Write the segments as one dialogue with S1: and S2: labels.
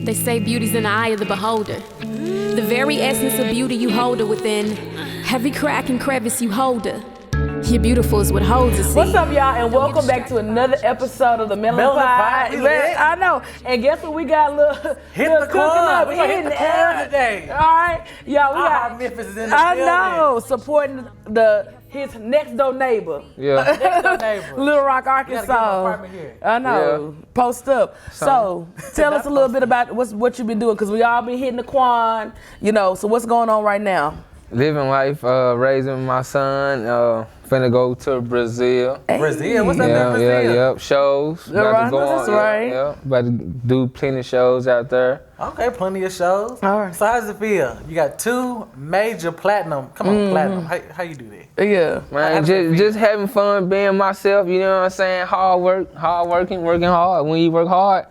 S1: They say beauty's in the eye of the beholder. The very essence of beauty you hold her within. Every crack and crevice you hold her. You're beautiful is what holds us.
S2: What's up, y'all, and welcome back to another episode of the Melanin Pot. I know, and guess what? We got a little cooking up.
S3: We hit the club today.
S2: All right, y'all. We got
S3: Memphis is in the
S2: I
S3: building.
S2: know, supporting his next door neighbor.
S3: Yeah, next door neighbor.
S2: Little Rock,
S3: You gotta get my
S2: Arkansas.
S3: apartment here.
S2: I know.
S3: Yeah.
S2: Post up. So tell us a little bit about what you've been doing, because we all been hitting the Quan. So what's going on right now?
S4: Living life, raising my son, finna go to Brazil.
S2: Hey.
S3: Brazil? What's up in Brazil?
S4: Yep, shows.
S2: Right, that's right.
S4: Yeah, about to do plenty of shows out there.
S3: Okay, plenty of shows.
S2: All right.
S3: So how does it feel? You got 2 major platinum. Come on, platinum. How you do that?
S2: Yeah.
S4: Man, just having fun, being myself, you know what I'm saying? Hard working, working hard. When you work hard,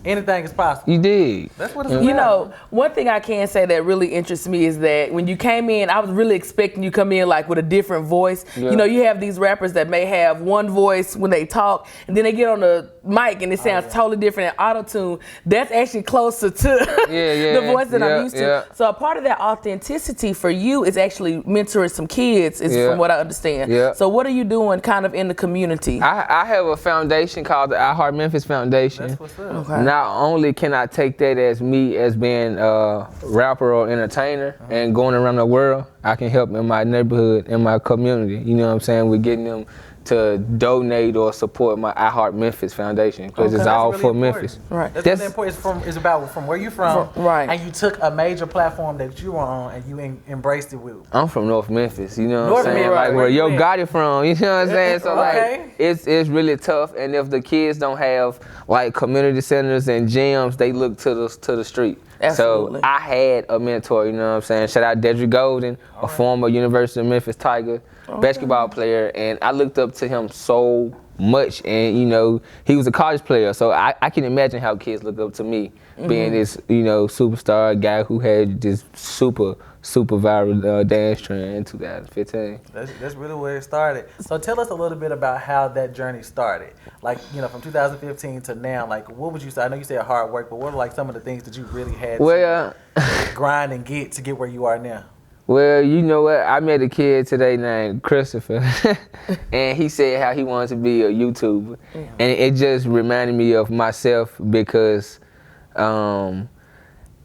S3: Anything is possible.
S4: you dig.
S3: That's what it's about.
S2: One thing I can say that really interests me is that when you came in, I was really expecting you to come in like with a different voice.
S4: Yeah.
S2: You have these rappers that may have one voice when they talk, and then they get on the mic and it sounds totally different in auto-tune. That's actually closer to the voice that I'm used to.
S4: Yeah.
S2: So a part of that authenticity for you is actually mentoring some kids, from what I understand.
S4: Yeah.
S2: So what are you doing kind of in the community?
S4: I have a foundation called the IHeartMemphis Foundation.
S3: That's what's up.
S2: Okay.
S4: Not only can I take that as me as being a rapper or entertainer and going around the world, I can help in my neighborhood, in my community. You know what I'm saying? We're getting them to donate or support my iHeartMemphis Foundation, because it's all
S3: That's
S4: for
S3: really
S4: Memphis.
S3: important.
S2: Right.
S3: That's really important. It's about from where you're from,
S2: Right.
S3: and you took a major platform that you were on and you embraced it with.
S4: I'm from North Memphis, you know what
S3: North
S4: I'm saying?
S3: Memphis,
S4: Like
S3: right.
S4: where Yo got it from, you know what I'm saying? So
S3: Okay.
S4: like it's really tough, and if the kids don't have like community centers and gyms, they look to the street.
S2: Absolutely.
S4: So I had a mentor, you know what I'm saying? Shout out Dedrick Golden, a former University of Memphis Tiger basketball player, and I looked up to him so much, and he was a college player, so I can imagine how kids look up to me, being this superstar guy who had this super viral dance trend in 2015.
S3: That's really where it started. So tell us a little bit about how that journey started. Like, from 2015 to now, like what would you say? I know you said hard work, but what are like some of the things that you really had to grind and get to get where you are now?
S4: Well, you know what? I met a kid today named Christopher, and he said how he wanted to be a YouTuber. And it just reminded me of myself, because I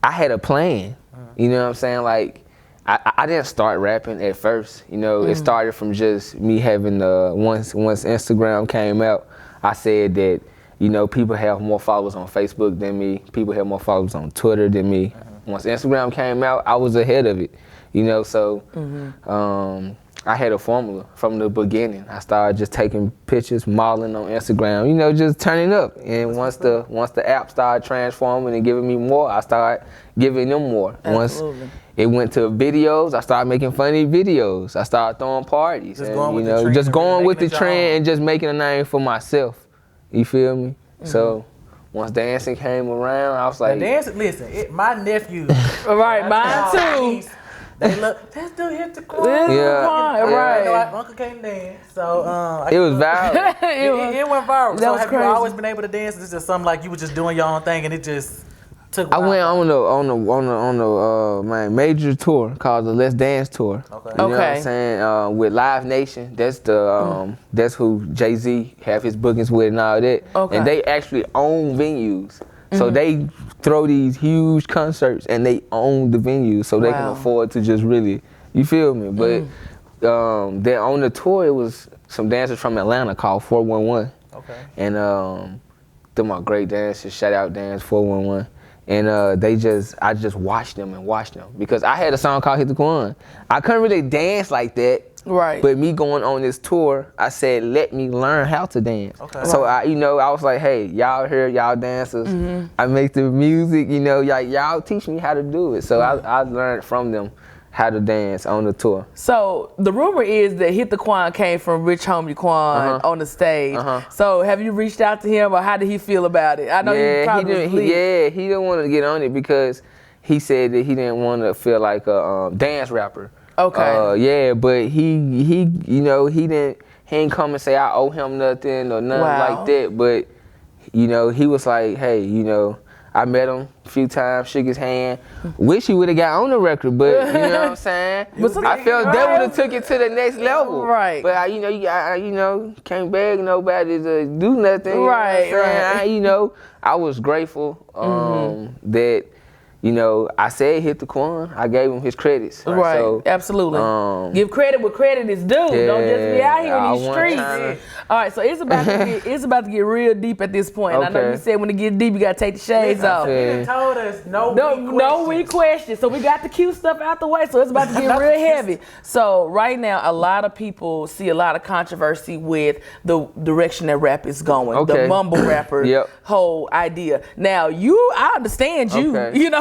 S4: had a plan. You know what I'm saying? Like, I didn't start rapping at first. It started from just me having, once Instagram came out, I said that, people have more followers on Facebook than me. People have more followers on Twitter than me. Once Instagram came out, I was ahead of it. So I had a formula from the beginning. I started just taking pictures, modeling on Instagram, just turning up. And once the app started transforming and giving me more, I started giving them more.
S2: Absolutely.
S4: Once it went to videos, I started making funny videos. I started throwing parties.
S3: Just
S4: and,
S3: going with the trend,
S4: just going with the
S3: making it your
S4: trend
S3: own.
S4: and just making a name for myself. You feel me? So once dancing came around, I was like,
S3: Listen, my nephews.
S2: Right, mine too.
S3: They look, let's do hit the choir.
S2: Right.
S3: You know, Uncle can't dance, so
S4: it was viral.
S3: it went viral.
S2: That
S3: So
S2: was
S3: have
S2: crazy.
S3: you always been able to dance? It's just something like you were just doing your own thing and it just took.
S4: I went on the major tour called the Let's Dance Tour.
S3: Okay.
S4: You know what I'm saying? With Live Nation. That's that's who Jay-Z have his bookings with and all that.
S2: Okay.
S4: And they actually own venues. So they throw these huge concerts and they own the venues, so they can afford to just really, you feel me? But then on the tour, it was some dancers from Atlanta called 411.
S3: Okay.
S4: And they're my great dancers, shout out Dance 411. And I just watched them because I had a song called Hit the Quan. I couldn't really dance like that.
S2: Right.
S4: But me going on this tour, I said, let me learn how to dance.
S3: Okay.
S4: So I was like, hey, y'all here, y'all dancers. I make the music, y'all teach me how to do it. So I learned from them how to dance on the tour.
S2: So the rumor is that Hit the Quan came from Rich Homie Quan on the stage. So have you reached out to him, or how did he feel about it? I know you probably was lit.
S4: He didn't want to get on it because he said that he didn't want to feel like a dance rapper.
S2: Okay.
S4: But he didn't come and say I owe him nothing or nothing like that. But he was like, hey, I met him a few times, shook his hand. Wish he would have got on the record, but you know what I'm saying? I felt that would have took it to the next level.
S2: Right.
S4: But I can't beg nobody to do nothing.
S2: Right,
S4: you know what I'm saying?
S2: right.
S4: I was grateful that, I said hit the Quan. I gave him his credits.
S2: Right,
S4: So,
S2: absolutely. Give credit where credit is due. Don't just be out here in these streets. All right, so it's about to get real deep at this point.
S4: Okay.
S2: I know you said when it gets deep, you gotta take the shades off.
S3: You told us
S2: No we question. So we got the cute stuff out the way. So it's about to get real heavy. So right now, a lot of people see a lot of controversy with the direction that rap is going. The mumble rapper whole idea. Now I understand you.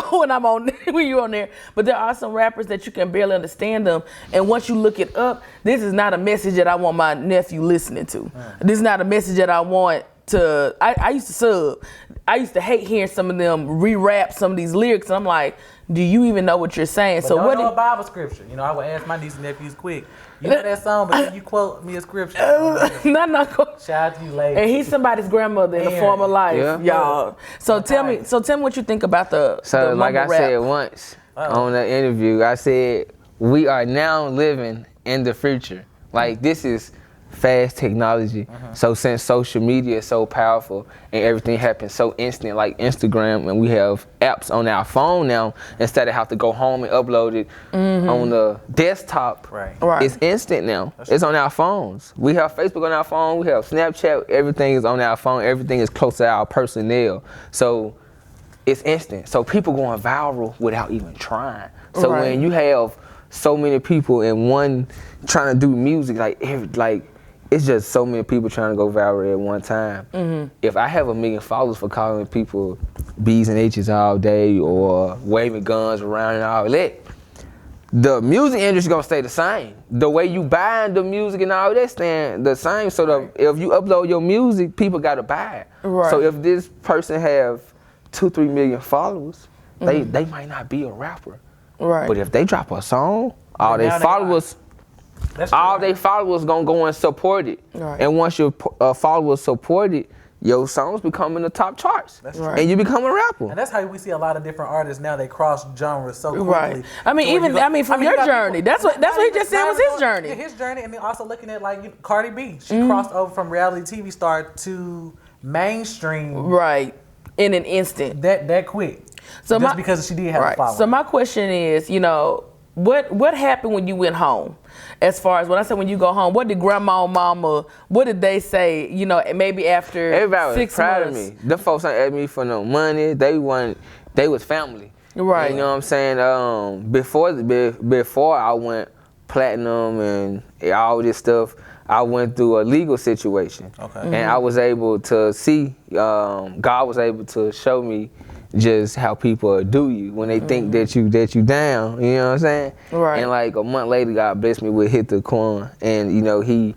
S2: When you're on there, but there are some rappers that you can barely understand them. And once you look it up, this is not a message that I want my nephew listening to. This is not a message that I want to. I used to sub. I used to hate hearing some of them re-rap some of these lyrics. And I'm like, do you even know what you're saying?
S3: But don't know a Bible scripture. I would ask my nieces and nephews quick. You know that song, but can you quote me a scripture? Shout out to you, ladies.
S2: And he's somebody's grandmother in a former life, y'all. So tell me what you think about the
S4: like I
S2: rap.
S4: said once on the interview, I said we are now living in the future. Like this is fast technology. So since social media is so powerful and everything happens so instant, like Instagram, and we have apps on our phone now instead of have to go home and upload it on the desktop.
S3: Right.
S4: It's instant now. It's on our phones. We have Facebook on our phone. We have Snapchat. Everything is on our phone. Everything is close to our personnel. So it's instant. So people going viral without even trying. So when you have so many people in one trying to do music, it's just so many people trying to go viral at one time. If I have 1 million followers for calling people B's and H's all day or waving guns around and all that, the music industry gonna stay the same. The way you buying the music and all that staying the same. So if you upload your music, people gotta buy it. So if this person have 2-3 million followers, they might not be a rapper. But if they drop a song, all their followers gonna go and support it. And once your followers support it, your songs become in the top charts. And you become a rapper.
S3: And that's how we see a lot of different artists now. They cross genres so quickly.
S2: From your journey. That's what he just said was his journey.
S3: Yeah, his journey, and then also looking at Cardi B. She crossed over from reality TV star to mainstream.
S2: In an instant.
S3: That quick. So just because she did have a following.
S2: So my question is, what happened when you went home? As far as when I said when you go home, what did grandma and mama, what did they say, maybe after
S4: everybody
S2: 6
S4: was proud
S2: months?
S4: of me. The folks ain't ask me for no money. They was family.
S2: Right.
S4: You know what I'm saying? Before I went platinum and all this stuff, I went through a legal situation. And I was able to see, God was able to show me just how people do you when they think that you down, you know what I'm saying? And like a month later, God blessed me with Hit the Quan, and he,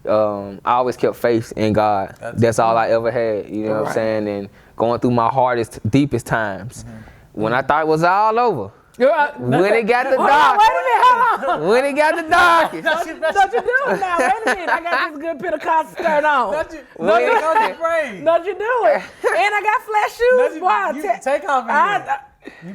S4: I always kept faith in God. That's all I ever had, you know what I'm saying? And going through my hardest, deepest times, when I thought it was all over. When it got the dark.
S2: Wait a minute, hold on.
S4: When it got the darkest.
S2: Don't you do it now. Wait a minute. I got this good Pentecostal skirt on.
S3: Don't you do it.
S2: And I got flat shoes. Boy,
S3: take off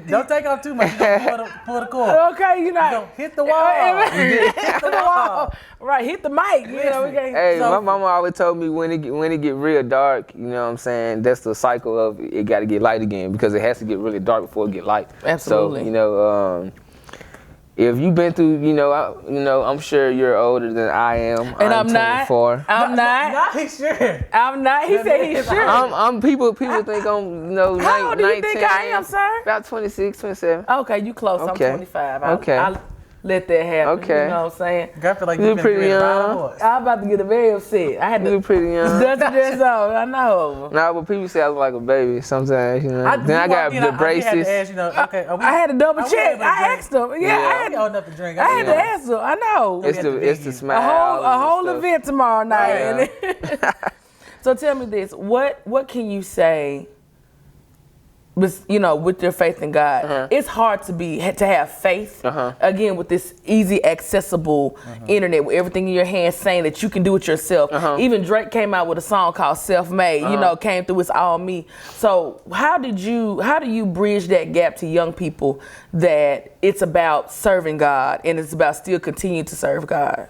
S3: don't take off too much. You pull the cord.
S2: Okay,
S3: don't hit the wall.
S2: Hit the wall. Right, hit the mic.
S4: Hey, my mama always told me when it get real dark, you know what I'm saying, that's the cycle of it got to get light again, because it has to get really dark before it get light.
S2: Absolutely.
S4: So, if you've been through, I'm sure you're older than I am.
S2: And I'm
S4: 24.
S2: I'm not.
S3: Not he's sure.
S2: I'm not. He said he's sure.
S4: People think I'm, 19.
S2: How old do you think I am, sir?
S4: About 26, 27.
S2: Okay, you close.
S4: Okay.
S2: I'm 25.
S4: I'll
S2: let that happen.
S4: Okay.
S2: You know what I'm saying?
S3: I feel like
S4: you're pretty young.
S2: I'm about to get very upset. I had to.
S4: You're pretty young.
S2: That's just all. I know.
S4: Nah, but people say I look like a baby sometimes, Then I got the braces.
S2: I had to double check. I asked them. Yeah, I had
S3: old enough to drink.
S2: I had to ask them. I know.
S4: It's the smile.
S2: A whole event tomorrow night. So tell me this: what can you say with, you know, with your faith in God, it's hard to have faith again with this easy accessible internet with everything in your hands, saying that you can do it yourself. Even Drake came out with a song called Self-Made, you know, came through It's All Me. So how do you bridge that gap to young people that it's about serving God and it's about still continuing to serve God?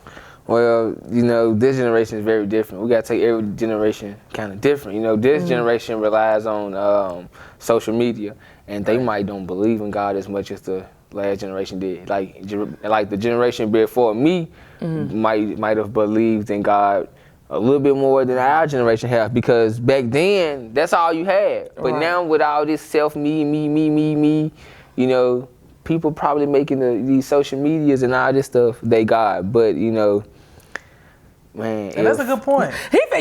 S4: Well, you know, this generation is very different. We got to take every generation kind of different. You know, this generation relies on social media, and they might don't believe in God as much as the last generation did. Like the generation before me might have believed in God a little bit more than our generation have, because back then, that's all you had. But now with all this me, you know, people probably making these social medias and all this stuff, they God. But, you know, man,
S3: and that's a good point.
S4: If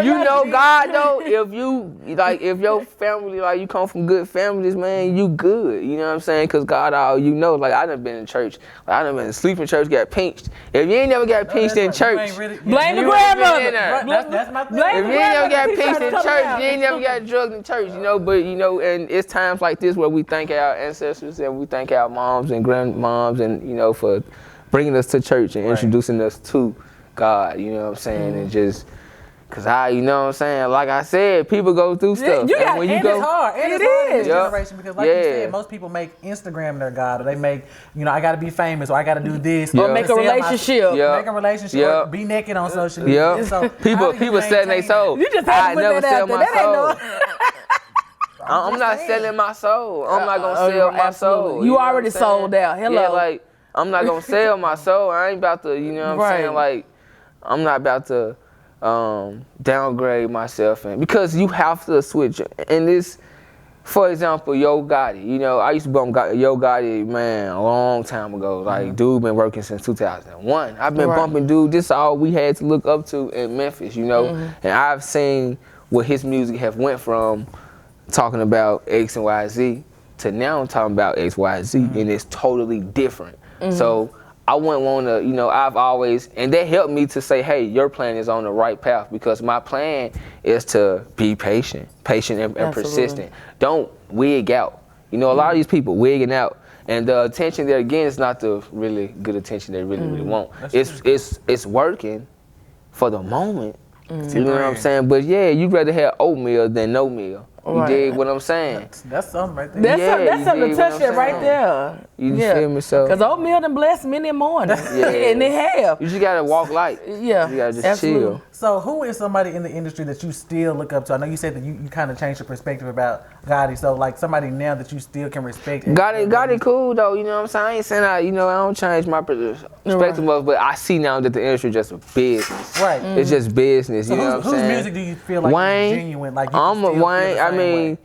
S4: you know God though, if your family, like, you come from good families, man, you good. You know what I'm saying? Cause God, all you know, like, I done been in church, like, I done been asleep in church, got pinched. If you ain't never got pinched in church,
S2: blame the grandmother.
S3: That's my thing.
S4: If you ain't never got pinched in church, you ain't never got drugged in church, you know. But, you know, and it's times like this where we thank our ancestors and we thank our moms and grandmoms, and, you know, for bringing us to church and introducing us to God, you know what I'm saying, and just, cause you know what I'm saying, like I said, people go through stuff.
S2: It's hard,
S3: and it's hard in this generation, because like you said, most people make Instagram their God, or they make, you know, I gotta be famous, or I gotta do this,
S2: or make a relationship,
S3: or be naked on social media. So
S4: people selling their soul.
S2: You just have to
S4: never sell my soul. I'm not
S2: saying.
S4: selling my soul. I'm not gonna sell my soul.
S2: You already sold out. Hello.
S4: Yeah, like, I'm not gonna sell my soul. I ain't about to, you know what I'm saying? Like, I'm not about to downgrade myself, and because you have to switch. And this, for example, Yo Gotti. You know, I used to bump Yo Gotti, man, a long time ago. Like, dude been working since 2001. I've been bumping dude. This is all we had to look up to in Memphis, you know. And I've seen what his music have went from talking about X and Y, Z to now talking about X, Y, Z, and it's totally different. So I wouldn't want to, you know, I've always, and that helped me to say, hey, your plan is on the right path, because my plan is to be patient and persistent. Don't wig out. You know, a lot of these people wigging out, and the attention they're getting is not the really good attention they really want. It's working for the moment. You know what I'm saying? But yeah, you'd rather have oatmeal than no meal. You dig what I'm saying?
S3: That's something right there.
S2: That's something to touch that right there.
S4: You feel me? So,
S2: because oatmeal done blessed many morning. And they have.
S4: You just gotta walk light.
S2: Yeah.
S4: You gotta just chill.
S3: So who is somebody in the industry that you still look up to? I know you said that you kind of changed your perspective about Gotti. So, like, somebody now that you still can respect.
S4: Gotti cool though, you know what I'm saying? I ain't saying you know, I don't change my perspective of, but I see now that the industry is just a business.
S3: Right.
S4: It's just business, you know what I'm saying?
S3: Whose music do you feel like
S4: Wayne,
S3: is genuine? Like, you
S4: I'm a Wayne, I mean,
S3: way?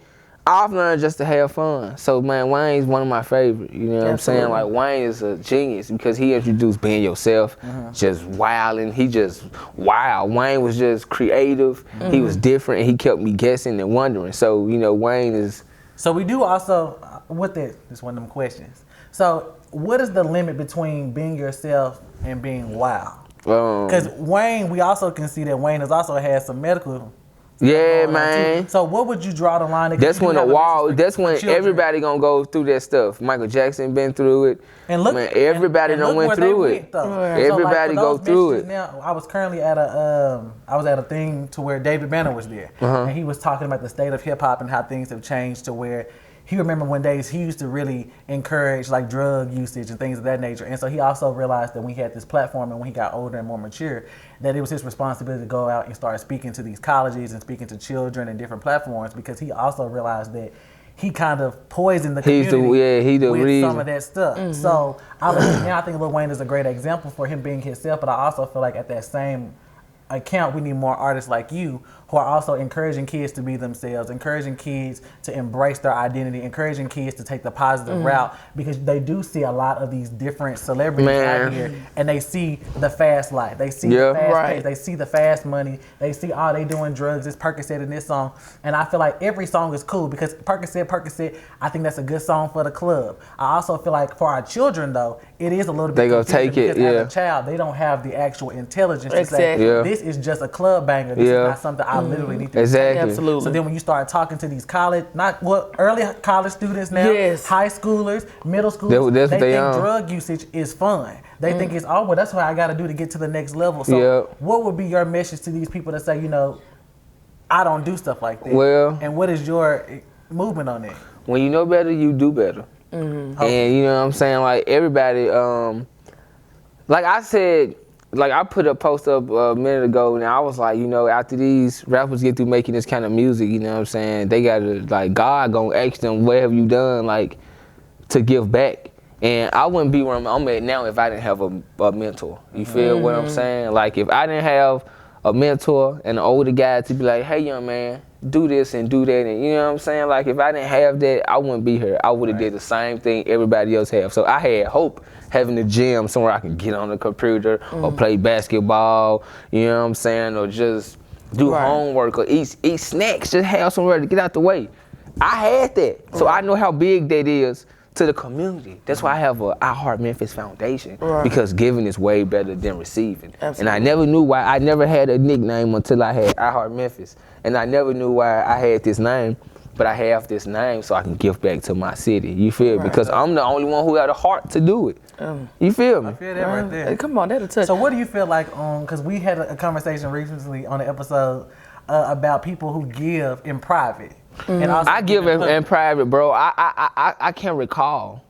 S4: I've learned just to have fun. So, man, Wayne's one of my favorites. You know what I'm saying? Like, Wayne is a genius because he introduced being yourself, just wilding. He just wild. Wayne was just creative. He was different, and he kept me guessing and wondering. So, you know, Wayne is.
S3: So we do also, with that, it's one of them questions. So what is the limit between being yourself and being wild? Because Wayne, we also can see that Wayne has also had some medical.
S4: Yeah, man.
S3: So what would you draw the line?
S4: That's when that's when everybody gonna go through that stuff. Michael Jackson been through it.
S3: And look,
S4: man, everybody done went through it. Everybody go through it.
S3: Now, I was currently at a thing to where David Banner was there, and he was talking about the state of hip hop and how things have changed to where he remembered one days he used to really encourage like drug usage and things of that nature. And so he also realized that when he had this platform and when he got older and more mature, that it was his responsibility to go out and start speaking to these colleges and speking to children and different platforms, because he also realized that he kind of poisoned the community with some of that stuff. So now I think Lil Wayne is a great example for him being himself, but I also feel like at that same account, we need more artists like you who are also encouraging kids to be themselves, encouraging kids to embrace their identity, encouraging kids to take the positive route, because they do see a lot of these different celebrities out here, and they see the fast life, they see the fast pace, they see the fast money, they see they doing drugs, it's Percocet in this song, and I feel like every song is cool because Percocet, I think that's a good song for the club. I also feel like for our children though, it is a little bit
S4: they go take it,
S3: as a child, they don't have the actual intelligence to say, this is just a club banger, this is not something I literally need to
S4: exactly.
S2: Absolutely.
S3: So then when you start talking to these early college students now, high schoolers, middle schoolers, they think drug usage is fun. They think it's, oh, well, that's what I got to do to get to the next level. So what would be your message to these people that say, you know, I don't do stuff like that?
S4: Well,
S3: and what is your movement on it?
S4: When you know better, you do better. And you know what I'm saying? Like everybody, like I said, like I put a post up a minute ago and I was like, you know, after these rappers get through making this kind of music, you know what I'm saying? They gotta, like, God gonna ask them, what have you done, like, to give back? And I wouldn't be where I'm at now if I didn't have a mentor. You feel what I'm saying? Like if I didn't have a mentor and an older guy to be like, hey young man, do this and do that, and you know what I'm saying? Like if I didn't have that, I wouldn't be here. I would have did the same thing everybody else have. So I had hope having a gym somewhere I can get on the computer or play basketball, you know what I'm saying? Or just do homework or eat snacks, just have somewhere to get out the way. I had that. So I know how big that is to the community. That's why I have a iHeartMemphis Foundation, because giving is way better than receiving. Absolutely. And I never knew why. I never had a nickname until I had iHeartMemphis, and I never knew why I had this name, but I have this name so I can give back to my city. You feel me? Because I'm the only one who had a heart to do it. You feel me?
S3: I feel that right there.
S2: Hey, come on, that'll touch.
S3: So what do you feel like because we had a conversation recently on the episode about people who give in private. And also
S4: I give in private, bro. I can't recall,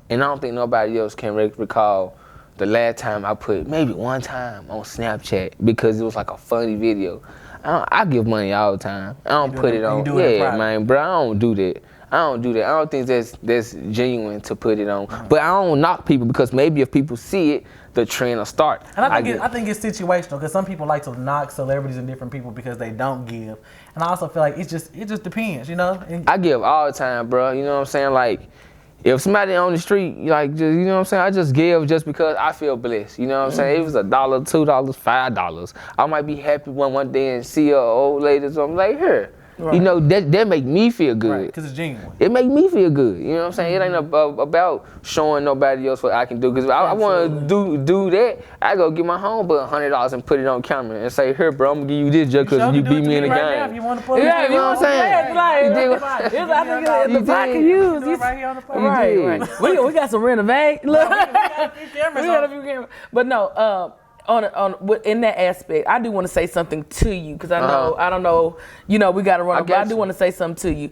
S4: and I don't think nobody else can recall the last time I put, maybe one time on Snapchat, because it was like a funny video. I give money all the time. I don't put it on. Yeah, man, bro. I don't do that. I don't think that's genuine to put it on. But I don't knock people, because maybe if people see it, the trend will start.
S3: And I think it's situational, because some people like to knock celebrities and different people because they don't give. And I also feel like it just depends, you know?
S4: I give all the time, bro. You know what I'm saying? Like, if somebody on the street, like, just, you know what I'm saying? I just give just because I feel blessed. You know what I'm saying? If it was $1, $2, $5, I might be happy one day and see an old lady, so I'm like, here. You know, that make me feel good.
S3: Right, because it's genuine.
S4: It make me feel good. You know what I'm saying? It ain't about showing nobody else what I can do. Because if I want to do that, I go get my homeboy $100 and put it on camera and say, here, bro, I'm going to give you this just because you beat me in the game.
S3: Now if you want to put it
S4: you know what I'm saying?
S2: The pot can use.
S3: Right here on the phone.
S2: Right. We got some renovate. Look, we got a few cameras. But no, in that aspect, I do want to say something to you, because I don't know, you know, we got to run, but I do want to say something to you.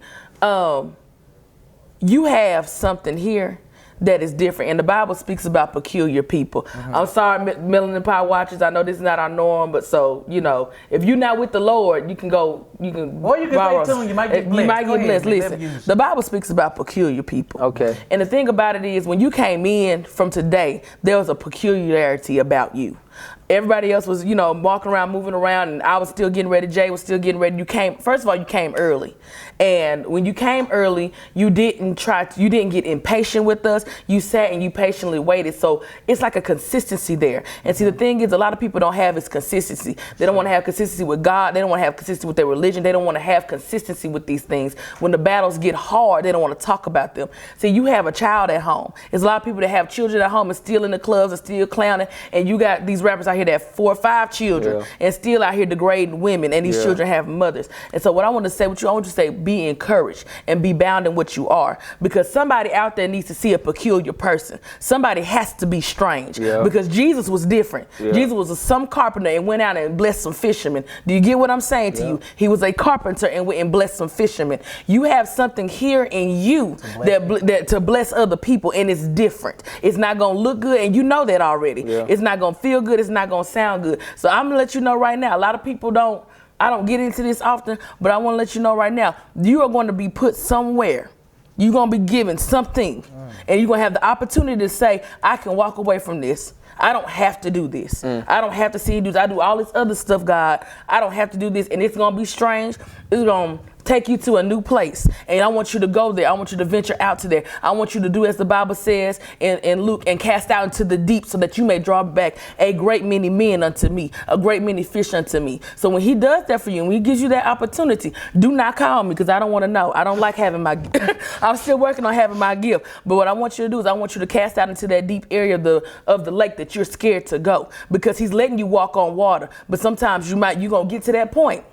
S2: You have something here that is different, and the Bible speaks about peculiar people. I'm sorry, Melanin Pot watchers, I know this is not our norm, but so, you know, if you're not with the Lord, you can
S3: or you can stay tuned, you might get blessed.
S2: You might get blessed. Listen, the Bible speaks about peculiar people.
S4: Okay.
S2: And the thing about it is, when you came in from today, there was a peculiarity about you. Everybody else was, you know, walking around, moving around, and I was still getting ready. Jay was still getting ready. First of all, you came early. And when you came early, you didn't get impatient with us. You sat and you patiently waited. So it's like a consistency there. And see, the thing is, a lot of people don't have is consistency. They don't want to have consistency with God. They don't want to have consistency with their religion. They don't want to have consistency with these things. When the battles get hard, they don't want to talk about them. See, you have a child at home. There's a lot of people that have children at home and still in the clubs and still clowning. And you got these rappers out here that have 4 or 5 children and still out here degrading women, and these children have mothers. And so what I want to say with you, I want you to say, be encouraged and be bound in what you are, because somebody out there needs to see a peculiar person. Somebody has to be strange, because Jesus was different. Jesus was some carpenter and went out and blessed some fishermen. Do you get what I'm saying to you? He was a carpenter and went and blessed some fishermen. You have something here in you that to bless other people, and it's different. It's not going to look good, and you know that already. It's not going to feel good. It's not going to sound good. So I'm going to let you know right now, a lot of people I don't get into this often, but I want to let you know right now, you are going to be put somewhere. You're going to be given something, and you're going to have the opportunity to say, I can walk away from this. I don't have to do this. I don't have to see you do this. I do all this other stuff, God. I don't have to do this, and it's going to be strange. It's going to take you to a new place, and I want you to go there. I want you to venture out to there. I want you to do as the Bible says in Luke, and cast out into the deep, so that you may draw back a great many men unto me, a great many fish unto me. So when he does that for you, and when he gives you that opportunity, do not call me, because I don't want to know. I don't like having my I'm still working on having my gift. But what I want you to do is I want you to cast out into that deep area of the lake that you're scared to go, because he's letting you walk on water. But sometimes you're going to get to that point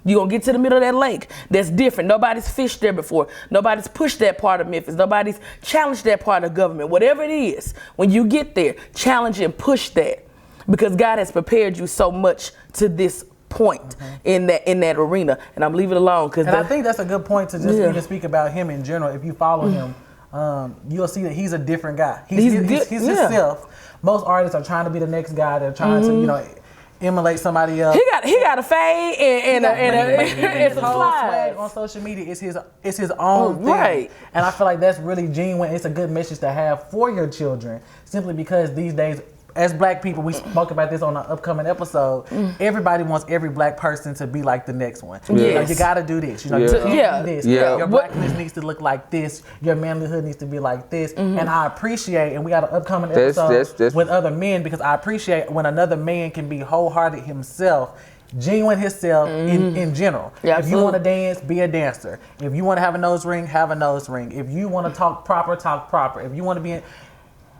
S2: You're going to get to the middle of that lake. That's different. Nobody's fished there before. Nobody's pushed that part of Memphis. Nobody's challenged that part of government. Whatever it is, when you get there, challenge and push that. Because God has prepared you so much to this point in that arena. And I'm leaving it alone.
S3: And I think that's a good point to just even speak about him in general. If you follow him, you'll see that he's a different guy. He's himself. Most artists are trying to be the next guy. They're trying to, emulate somebody else.
S2: He got a fade and some
S3: swag on social media. It's his own thing.
S2: Right.
S3: And I feel like that's really genuine. It's a good message to have for your children, simply because these days, as black people, we spoke about this on an upcoming episode. Everybody wants every black person to be like the next one. You got to do this. You can't do this. Your blackness needs to look like this. Your manlyhood needs to be like this. And I appreciate, and we got an upcoming episode with other men, because I appreciate when another man can be wholehearted himself, genuine himself in general. If you want to dance, be a dancer. If you want to have a nose ring, have a nose ring. If you want to talk proper, talk proper. If you want to be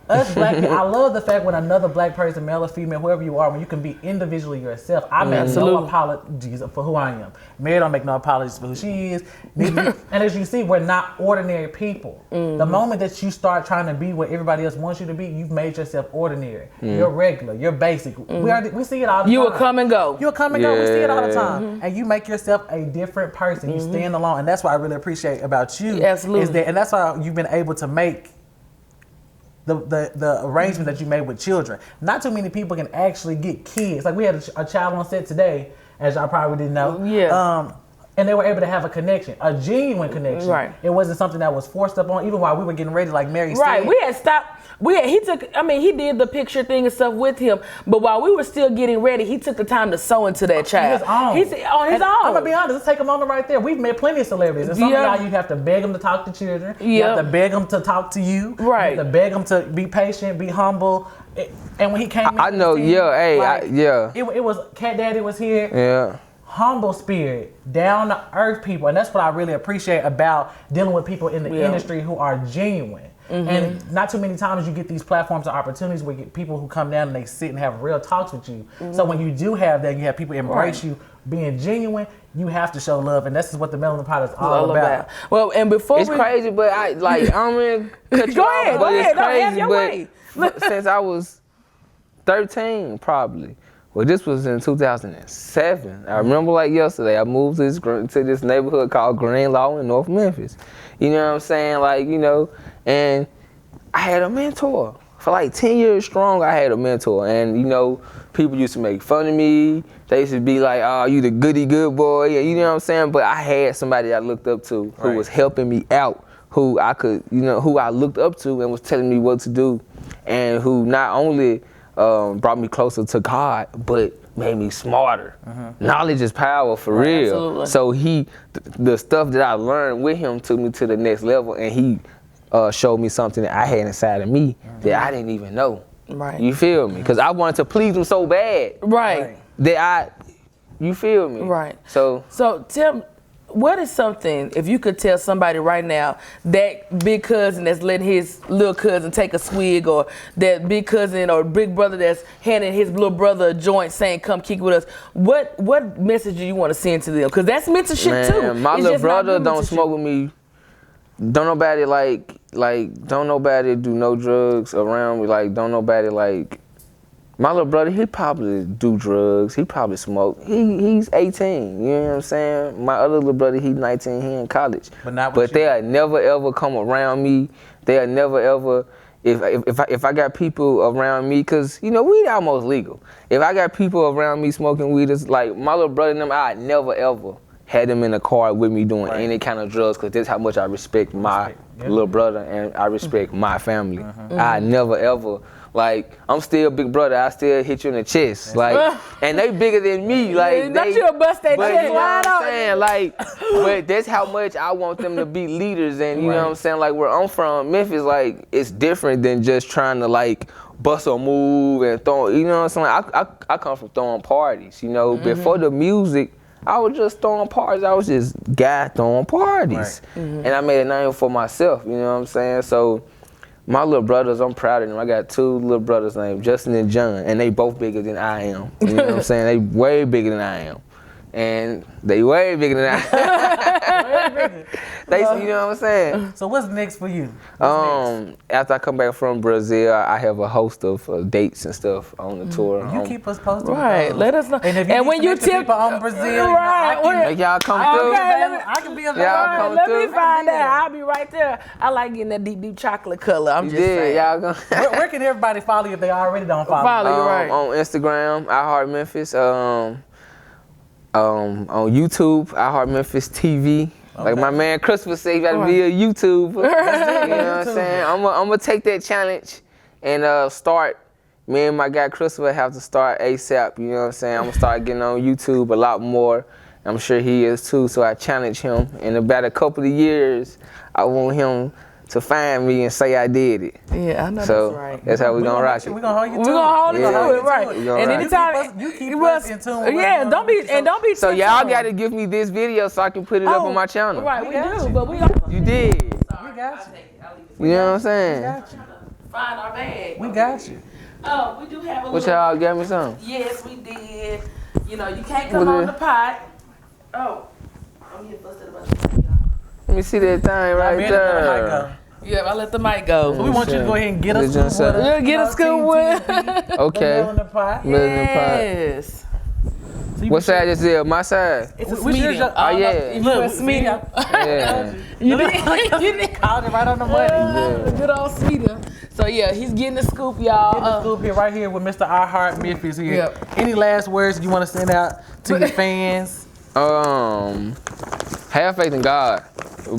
S3: us black people, I love the fact when another black person, male or female, whoever you are, when you can be individually yourself. I make no apologies for who I am. Mary don't make no apologies for who she is. And as you see, we're not ordinary people. The moment that you start trying to be what everybody else wants you to be, you've made yourself ordinary. You're regular. You're basic. We see it all the time.
S2: You will come and go.
S3: You'll come and go. We see it all the time. And you make yourself a different person. You stand alone. And that's what I really appreciate about you.
S2: Absolutely.
S3: And that's why you've been able to make the arrangement that you made with children. Not too many people can actually get kids. Like we had a child on set today, as y'all probably didn't know. And they were able to have a connection, a genuine connection. Right. It wasn't something that was forced up on, even while we were getting ready, like Mary said.
S2: Right. We had stopped. He did the picture thing and stuff with him, but while we were still getting ready, he took the time to sew into that child. On his own.
S3: I'm gonna be honest, let's take him on right there. We've met plenty of celebrities. And some of y'all, you have to beg them to talk to children. You have to beg them to talk to you. Right. You have to beg them to be patient, be humble. And when he came in,
S4: I know,
S3: it was Cat Daddy was here.
S4: Yeah.
S3: Humble spirit, down to earth people, and that's what I really appreciate about dealing with people in the industry who are genuine. And not too many times you get these platforms or opportunities where you get people who come down and they sit and have real talks with you. So when you do have that, you have people embrace you being genuine. You have to show love, and this is what the Melanin Pot is all about.
S2: Well, and before
S4: it's crazy, but I don't mean cut you off, but it's crazy. But since I was 13, probably. Well, this was in 2007. I remember like yesterday, I moved to this neighborhood called Greenlaw in North Memphis. You know what I'm saying? And I had a mentor. For like 10 years strong, I had a mentor. And, people used to make fun of me. They used to be like, oh, you the goody good boy. You know what I'm saying? But I had somebody I looked up to who was helping me out, who I could, who I looked up to and was telling me what to do. And who not only brought me closer to God, but made me smarter. Knowledge is power, for real. Absolutely. So the stuff that I learned with him took me to the next level, and he showed me something that I had inside of me that I didn't even know. Right. You feel me? Because I wanted to please him so bad. Right. You feel me? Right. So
S2: Tim, what is something, if you could tell somebody right now, that big cousin that's letting his little cousin take a swig, or that big cousin or big brother that's handing his little brother a joint saying, come kick with us, what message do you want to send to them? Because that's mental shit too.
S4: My little brother don't smoke with me. Don't nobody don't nobody do no drugs around me. Don't nobody my little brother, he probably do drugs. He probably smoke. He's 18. You know what I'm saying? My other little brother, he's 19. He in college. But they'll never ever come around me. They'll never ever. If I got people around me, cause weed almost legal. If I got people around me smoking weed, it's like my little brother and them, I never ever had them in the car with me doing any kind of drugs, cause that's how much I respect my little brother and I respect my family. I never ever. I'm still big brother. I still hit you in the chest. And they bigger than me.
S2: Not you bust that chest.
S4: You know what I'm saying? But that's how much I want them to be leaders. And you know what I'm saying? Where I'm from, Memphis, it's different than just trying to bust a move and throw. You know what I'm saying? I come from throwing parties. Before the music, I was just throwing parties. I was just guy throwing parties. And I made a name for myself. You know what I'm saying? So. My little brothers, I'm proud of them. I got 2 little brothers named Justin and John, and they both bigger than I am. You know what I'm saying? They way bigger than I am. and they way bigger than I. They, you know what I'm saying?
S3: So what's next for you?
S4: After I come back from Brazil, I have a host of dates and stuff on the tour.
S3: You keep us posted.
S2: Right, let us know.
S3: And
S2: when you tip
S3: people on Brazil,
S2: right,
S4: y'all come through.
S3: I can be available.
S4: Y'all come
S2: let
S4: through.
S2: me find out. I'll be right there. I like getting that deep chocolate color. I'm just saying.
S4: Y'all go.
S3: Where can everybody follow you if they already don't follow?
S2: You right.
S4: On Instagram, iHeartMemphis. On YouTube, iHeartMemphis TV. Okay. Like my man Christopher said, you gotta be a YouTuber. You know what I'm saying? I'm gonna take that challenge and start. Me and my guy Christopher have to start ASAP. You know what I'm saying? I'm gonna start getting on YouTube a lot more. I'm sure he is too. So I challenge him. In about a couple of years, I want him to find me and say I did it.
S2: Yeah, I know
S4: so
S2: that's right.
S4: That's how we gonna rock it.
S3: We're gonna hold you to it.
S2: We're gonna hold you to it, right?
S4: And
S2: anytime
S3: you keep us in tune with
S2: don't be.
S4: So y'all gotta give me this video so I can put it up on my channel.
S2: Right, we do,
S3: you.
S2: but we
S4: You did.
S3: We got you.
S4: You know what I'm saying?
S3: We got you.
S2: find our bag.
S3: We got you.
S2: Oh, we do have a
S4: What y'all got me some?
S2: Yes, we did. You know, you can't come on the pot. Oh, I'm getting busted about this, y'all.
S4: Let me see that thing right there.
S2: Yeah, I let the mic go.
S3: So we want you to go ahead and get a scoop with us.
S2: Yeah, get a scoop with
S4: Okay.
S3: Melanin Pot.
S2: Yes.
S3: So
S4: what side is it? My side?
S2: It's a medium.
S4: Oh, yeah.
S2: Look, medium.
S4: Yeah.
S2: You didn't
S3: called it right on the money.
S2: Good old medium. So yeah, he's getting the scoop, y'all.
S3: Getting the scoop here, right here with Mr. iHeartMemphis here.
S2: Yep.
S3: Any last words you want to send out to your fans?
S4: Have faith in God,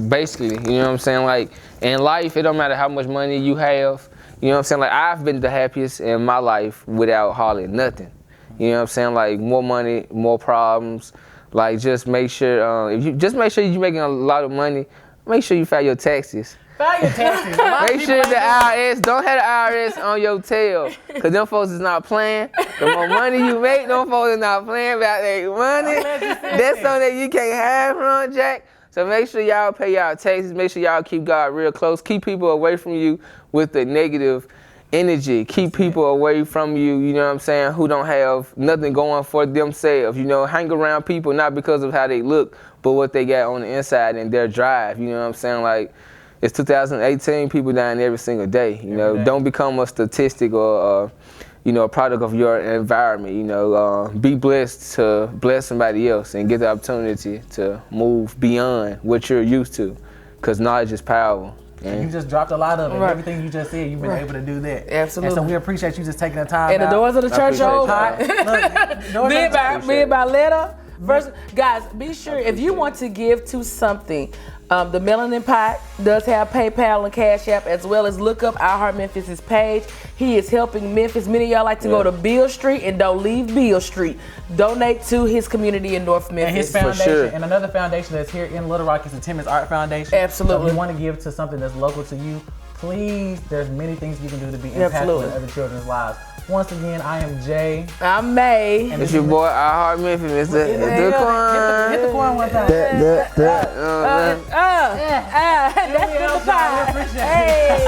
S4: basically. You know what I'm saying? Like, in life, it don't matter how much money you have. You know what I'm saying? Like, I've been the happiest in my life without hardly nothing. You know what I'm saying? Like, more money, more problems. Like, just make sure, if you just make sure you're making a lot of money, make sure you file your taxes.
S3: File your taxes.
S4: Make sure the IRS, don't have the IRS on your tail, because them folks is not playing. The more money you make, them folks is not playing about their money. That's something that you can't have from, Jack. So make sure y'all pay y'all taxes. Make sure y'all keep God real close. Keep people away from you with the negative energy. Keep people away from you, you know what I'm saying, who don't have nothing going for themselves. You know, hang around people not because of how they look, but what they got on the inside and their drive. You know what I'm saying? Like, it's 2018, people dying every single day. You know, don't become a statistic or you know, a product of your environment. You know, be blessed to bless somebody else and get the opportunity to move beyond what you're used to, because knowledge is power.
S3: And you just dropped a lot of it. Right. Everything you just said, you've been able to do that.
S2: Absolutely.
S3: And so we appreciate you just taking the time
S2: and
S3: out.
S2: the doors of the church are
S3: open.
S2: Be by letter. First, guys, be sure if you want to give to something, the Melanin Pot does have PayPal and Cash App, as well as look up iHeartMemphis' page. He is helping Memphis. Many of y'all like to go to Beale Street and don't leave Beale Street. Donate to his community in North Memphis.
S3: And his foundation, and another foundation that's here in Little Rock is the Timmons Art Foundation.
S2: Absolutely.
S3: So if you want to give to something that's local to you, please, there's many things you can do to be impactful in other children's lives. Once again, I am Jay.
S2: I'm May.
S4: And it's your boy, iHeartMemphis. Hit
S3: the coin one time.
S2: That's the pot. Hey.